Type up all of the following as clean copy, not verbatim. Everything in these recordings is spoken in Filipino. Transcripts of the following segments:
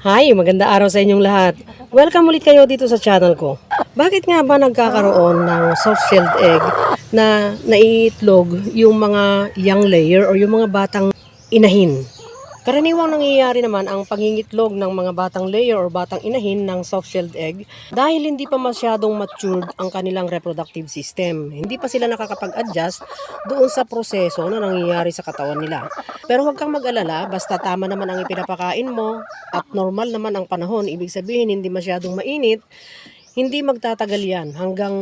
Hi, maganda araw sa inyong lahat. Welcome ulit kayo dito sa channel ko. Bakit nga ba nagkakaroon ng soft-shelled egg na naiitlog yung mga young layer o yung mga batang inahin? Karaniwang nangyayari naman ang pangingitlog ng mga batang layer o batang inahin ng soft-shelled egg dahil hindi pa masyadong matured ang kanilang reproductive system. Hindi pa sila nakakapag-adjust doon sa proseso na nangyayari sa katawan nila. Pero huwag kang mag-alala, basta tama naman ang ipinapakain mo at normal naman ang panahon, ibig sabihin hindi masyadong mainit, hindi magtatagal yan hanggang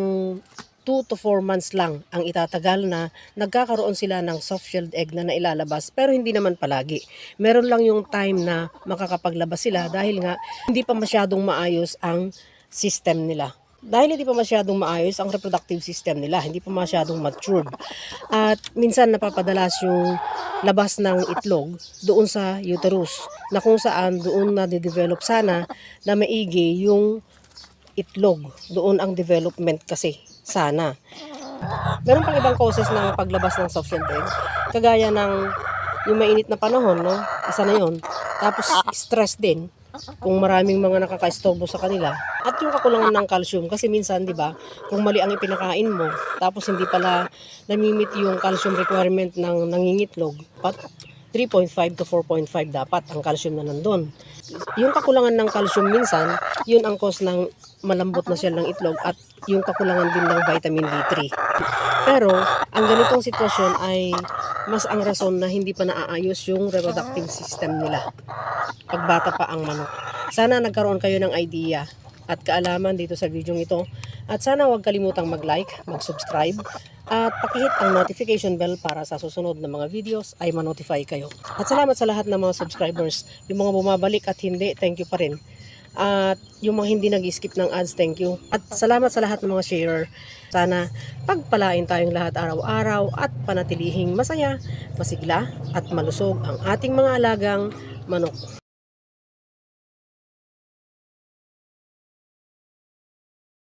2 to 4 months lang ang itatagal na nagkakaroon sila ng soft-shelled egg na nailalabas, pero hindi naman palagi. Meron lang yung time na makakapaglabas sila dahil nga hindi pa masyadong maayos ang system nila. Dahil hindi pa masyadong maayos ang reproductive system nila, hindi pa masyadong matured. At minsan napapadalas yung labas ng itlog doon sa uterus na kung saan doon na de-develop sana na maigi yung itlog. Doon ang development kasi sana. Meron pang ibang causes ng paglabas ng soft-shelled egg, kagaya ng yung mainit na panahon, no? Isa na yun. Tapos stress din kung maraming mga nakaka-istorbo sa kanila. At yung kakulangan ng calcium kasi minsan, 'di ba, kung mali ang ipinakain mo, tapos hindi pala namimit yung calcium requirement ng nangingitlog, 3.5 to 4.5 dapat ang calcium na nandun. Yung kakulangan ng calcium minsan, yun ang cause ng malambot na shell ng itlog at yung kakulangan din ng vitamin D3. Pero, ang ganitong sitwasyon ay mas ang rason na hindi pa naaayos yung reproductive system nila. Pagbata pa ang manok. Sana nagkaroon kayo ng idea at kaalaman dito sa video ito. At sana huwag kalimutang mag-like, mag-subscribe, at pakihit ang notification bell para sa susunod na mga videos ay ma-notify kayo. At salamat sa lahat ng mga subscribers. Yung mga bumabalik at hindi, thank you pa rin. At yung mga hindi nag-skip ng ads, thank you. At salamat sa lahat ng mga sharer. Sana pagpalain tayong lahat araw-araw at panatilihing masaya, masigla at malusog ang ating mga alagang manok.